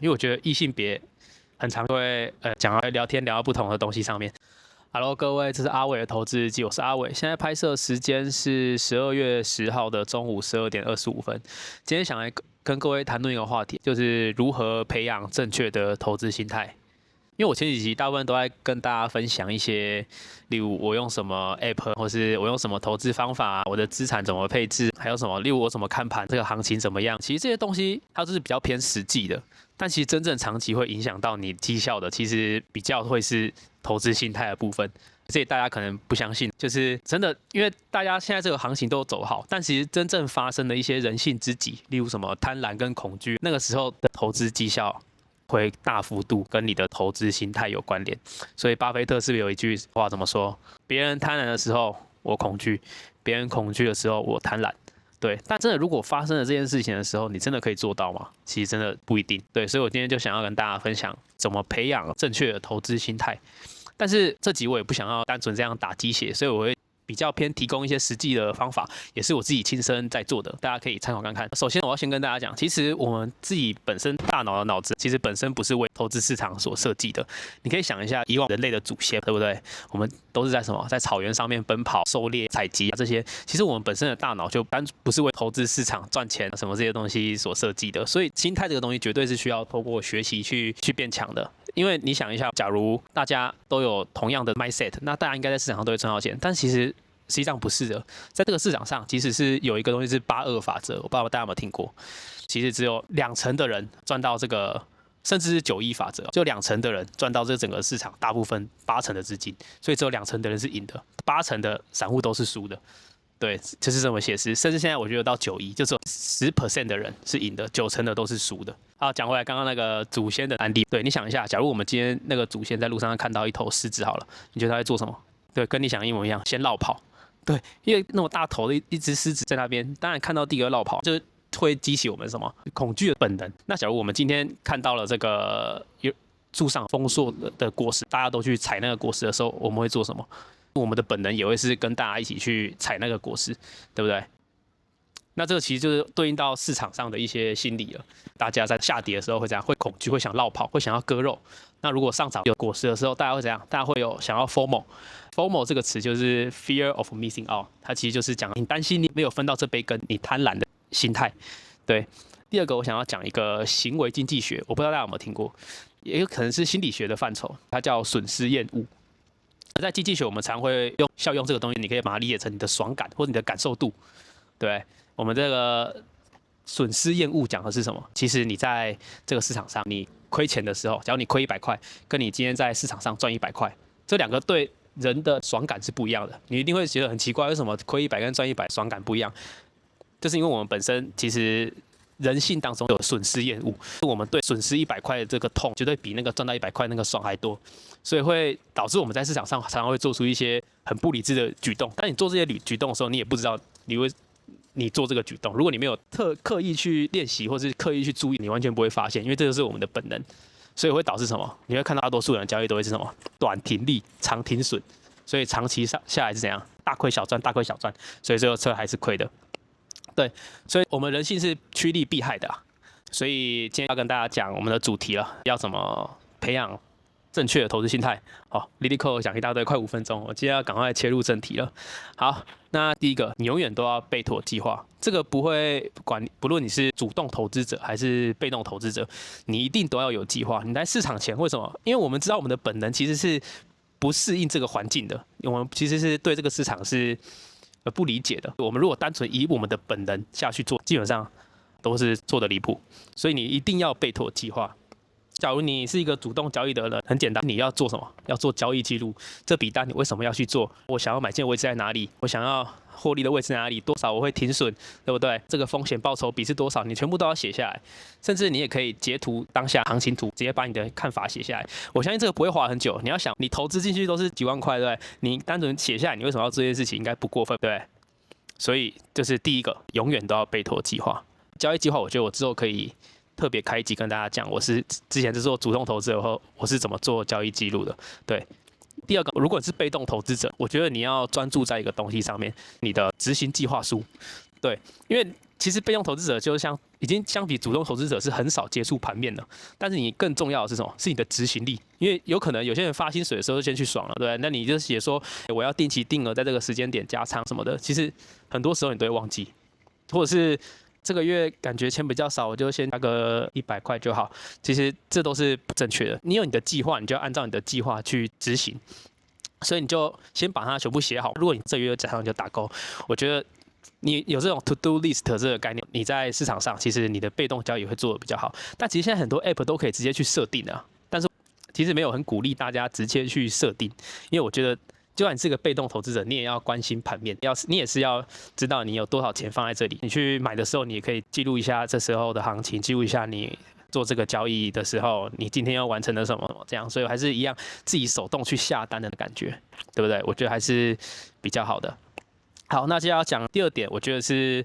因为我觉得异性别很常会讲到聊天聊到不同的东西上面。Hello，各位，这是阿伟的投资日记，我是阿伟。现在拍摄时间是12月10号的中午12点25分。今天想来跟各位谈论一个话题，就是如何培养正确的投资心态。因为我前几集大部分都在跟大家分享一些，例如我用什么 app， 或是我用什么投资方法，我的资产怎么配置，还有什么，例如我怎么看盘，这个行情怎么样。其实这些东西它都是比较偏实际的，但其实真正长期会影响到你绩效的，其实比较会是投资心态的部分。这大家可能不相信，就是真的，因为大家现在这个行情都走好，但其实真正发生的一些人性之疾，例如什么贪婪跟恐惧，那个时候的投资绩效会大幅度跟你的投资心态有关联。所以巴菲特是不是有一句话怎么说？别人贪婪的时候我恐惧，别人恐惧的时候我贪婪。对，但真的如果发生了这件事情的时候，你真的可以做到吗？其实真的不一定。对，所以我今天就想要跟大家分享怎么培养正确的投资心态。但是这集我也不想要单纯这样打鸡血，所以我会比较偏提供一些实际的方法，也是我自己亲身在做的，大家可以参考看看。首先，我要先跟大家讲，其实我们自己本身大脑的脑子，其实本身不是为投资市场所设计的。你可以想一下，以往人类的祖先，对不对？我们都是在什么，在草原上面奔跑、狩猎、采集这些。其实我们本身的大脑就不是为投资市场赚钱什么这些东西所设计的。所以，心态这个东西绝对是需要透过学习去变强的。因为你想一下，假如大家都有同样的 mindset， 那大家应该在市场上都会赚到钱。但其实实际上不是的，在这个市场上，即使是有一个东西是82法则，我不知道大家有没有听过，其实只有2成的人赚到这个，甚至是91法则，只有2成的人赚到这整个市场大部分8成的资金，所以只有2成的人是赢的，8成的散户都是输的。对，就是这么写实，甚至现在我觉得到91，就只有10% 的人是赢的，9成的都是输的。好，讲回来刚刚那个祖先的案例，对，你想一下，假如我们今天那个祖先在路上看到一头狮子好了，你觉得他在做什么？对，跟你想一模一样，先绕跑。对，因为那么大头的一只狮子在那边，当然看到第一个绕跑，就是会激起我们什么恐惧的本能。那假如我们今天看到了这个树上丰硕的果实，大家都去采那个果实的时候，我们会做什么？我们的本能也会是跟大家一起去采那个果实，对不对？那这个其实就是对应到市场上的一些心理了。大家在下跌的时候会怎样？会恐惧，会想绕跑，会想要割肉。那如果上涨有果实的时候，大家会怎样？大家会有想要 FOMO。FOMO 这个词就是 fear of missing out， 它其实就是讲你担心你没有分到这杯羹，你贪婪的心态。对，第二个我想要讲一个行为经济学，我不知道大家有没有听过，也有可能是心理学的范畴，它叫损失厌恶。在经济学，我们常会效用这个东西，你可以把它理解成你的爽感或者你的感受度。对，我们这个损失厌恶讲的是什么？其实你在这个市场上，你亏钱的时候，假如你亏100块，跟你今天在市场上赚100块，这两个对人的爽感是不一样的。你一定会觉得很奇怪，为什么亏100跟赚100爽感不一样？就是因为我们本身其实人性当中有损失厌恶，我们对损失100块的这个痛，绝对比那个赚到100块那个爽还多，所以会导致我们在市场上常常会做出一些很不理智的举动。但你做这些举动的时候，你也不知道你做这个举动，如果你没有刻意去练习或是刻意去注意，你完全不会发现，因为这就是我们的本能，所以会导致什么？你会看到大多数人的交易都会是什么？短停利，长停损，所以长期下来是怎样？大亏小赚，大亏小赚，所以最后车还是亏的。对，所以我们人性是趋利避害的啊。所以今天要跟大家讲我们的主题了，要怎么培养正确的投资心态。好，哩哩扣讲一大堆，快5分钟，我今天要赶快切入正题了。好，那第一个，你永远都要备妥计划。这个不论你是主动投资者还是被动投资者，你一定都要有计划。你在市场前，为什么？因为我们知道我们的本能其实是不适应这个环境的，我们其实是对这个市场是不理解的。我们如果单纯以我们的本能下去做，基本上都是做的离谱。所以你一定要备妥计划。假如你是一个主动交易的人，很简单，你要做什么？要做交易记录。这笔单你为什么要去做？我想要买进的位置在哪里？我想要获利的位置在哪里？多少我会停损，对不对？这个风险报酬比是多少？你全部都要写下来。甚至你也可以截图当下行情图，直接把你的看法写下来。我相信这个不会花很久。你要想，你投资进去都是几万块，对不对？你单纯写下来，你为什么要做这件事情？应该不过分，对不对？所以这是第一个，永远都要备妥计划。交易计划，我觉得我之后可以特别开一集跟大家讲，我是之前是做主动投资后，我是怎么做交易记录的。对，第二个，如果你是被动投资者，我觉得你要专注在一个东西上面，你的执行计划书。对，因为其实被动投资者就像已经相比主动投资者是很少接触盘面的。但是你更重要的是什么？是你的执行力，因为有可能有些人发薪水的时候就先去爽了，对不对？那你就写说我要定期定额在这个时间点加仓什么的，其实很多时候你都会忘记，或者是这个月感觉钱比较少，我就先加个100块就好。其实这都是不正确的。你有你的计划，你就要按照你的计划去执行。所以你就先把它全部写好。如果你这个月加上就打勾，我觉得你有这种 to do list 这个概念，你在市场上其实你的被动交易会做得比较好。但其实现在很多 app 都可以直接去设定的，但是其实没有很鼓励大家直接去设定，因为我觉得就算你是个被动投资者，你也要关心盘面，你也是要知道你有多少钱放在这里。你去买的时候，你也可以记录一下这时候的行情，记录一下你做这个交易的时候，你今天要完成的什么这样，所以还是一样自己手动去下单的感觉，对不对？我觉得还是比较好的。好，那接下来要讲第二点，我觉得是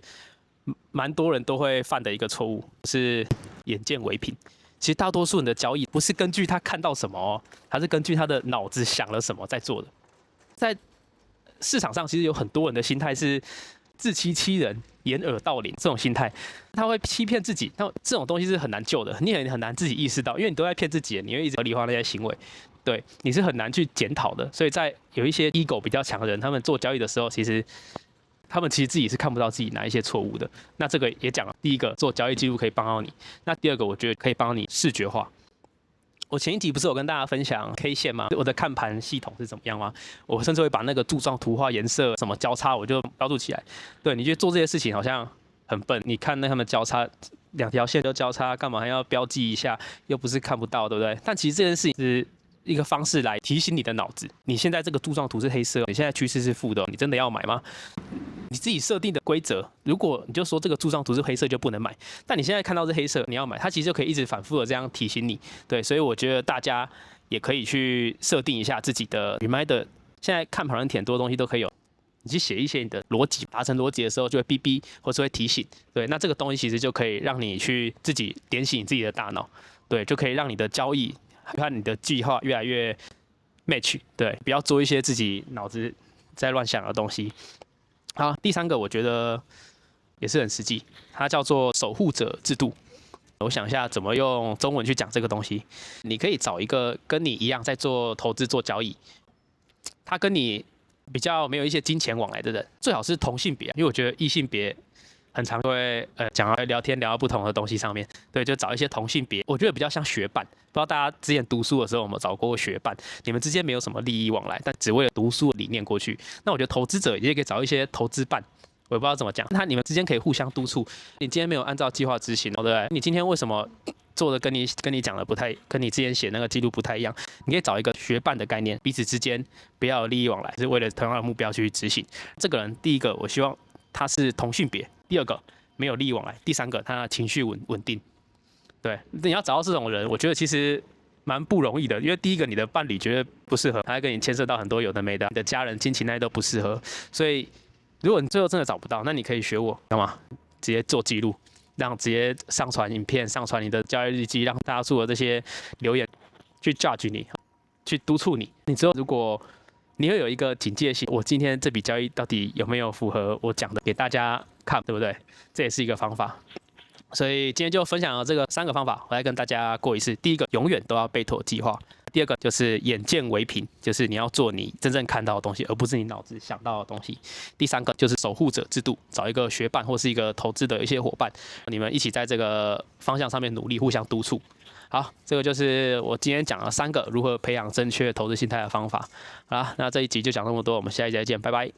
蛮多人都会犯的一个错误，是眼见为凭。其实大多数人的交易不是根据他看到什么哦，他是根据他的脑子想了什么在做的。在市场上，其实有很多人的心态是自欺欺人、掩耳盗铃这种心态，他会欺骗自己。那这种东西是很难救的，你很难自己意识到，因为你都在骗自己，你会一直合理化那些行为，对，你是很难去检讨的。所以在有一些 ego 比较强的人，他们做交易的时候，其实自己是看不到自己哪一些错误的。那这个也讲了，第一个做交易记录可以帮到你，那第二个我觉得可以帮你视觉化。我前一集不是有跟大家分享 K 线吗？我的看盘系统是怎么样吗？我甚至会把那个柱状图画颜色什么交叉，我就标注起来。对，你觉得做这些事情好像很笨？你看那他们交叉2条线都交叉，干嘛还要标记一下？又不是看不到，对不对？但其实这件事情是一个方式来提醒你的脑子，你现在这个柱状图是黑色，你现在趋势是负的，你真的要买吗？你自己设定的规则，如果你就说这个柱状图是黑色就不能买，但你现在看到是黑色，你要买，它其实就可以一直反复的这样提醒你。对，所以我觉得大家也可以去设定一下自己的 reminder。现在看盘软体很多东西都可以有，你去写一些你的逻辑，达成逻辑的时候就会哔哔，或是会提醒。对，那这个东西其实就可以让你去自己点醒你自己的大脑，对，就可以让你的交易和你的计划越来越 match。对，不要做一些自己脑子在乱想的东西。好，第三个我觉得也是很实际，它叫做守护者制度。我想一下怎么用中文去讲这个东西。你可以找一个跟你一样在做投资、做交易，他跟你比较没有一些金钱往来的人，最好是同性别，因为我觉得异性别很常会讲到聊天聊到不同的东西上面，对，就找一些同性别，我觉得比较像学伴。不知道大家之前读书的时候有没有找过学伴？你们之间没有什么利益往来，但只为了读书的理念过去。那我觉得投资者也可以找一些投资伴，我也不知道怎么讲，你们之间可以互相督促。你今天没有按照计划执行，对不对？你今天为什么做的跟你讲的不太，跟你之前写那个记录不太一样？你可以找一个学伴的概念，彼此之间不要有利益往来，是为了同样的目标去执行。这个人，第一个我希望他是同性别，第二个没有利益往来，第三个他情绪稳定。对，你要找到这种人，我觉得其实蛮不容易的，因为第一个你的伴侣绝对不适合，他会跟你牵涉到很多有的没的，你的家人、亲情那些都不适合，所以如果你最后真的找不到，那你可以学我，干嘛？直接做记录，直接上传影片，上传你的交易日记，让大家的这些留言去 judge 你，去督促你。你之后如果你会有一个警戒性，我今天这笔交易到底有没有符合我讲的给大家看，对不对？这也是一个方法。所以今天就分享了这个3个方法，我来跟大家过一次。第一个，永远都要备妥计划；第二个就是眼见为凭，就是你要做你真正看到的东西，而不是你脑子想到的东西；第三个就是守护者制度，找一个学伴或是一个投资的一些伙伴，你们一起在这个方向上面努力，互相督促。好，这个就是我今天讲了3个如何培养正确投资心态的方法。好啦，那这一集就讲这么多，我们下一集再见，拜拜。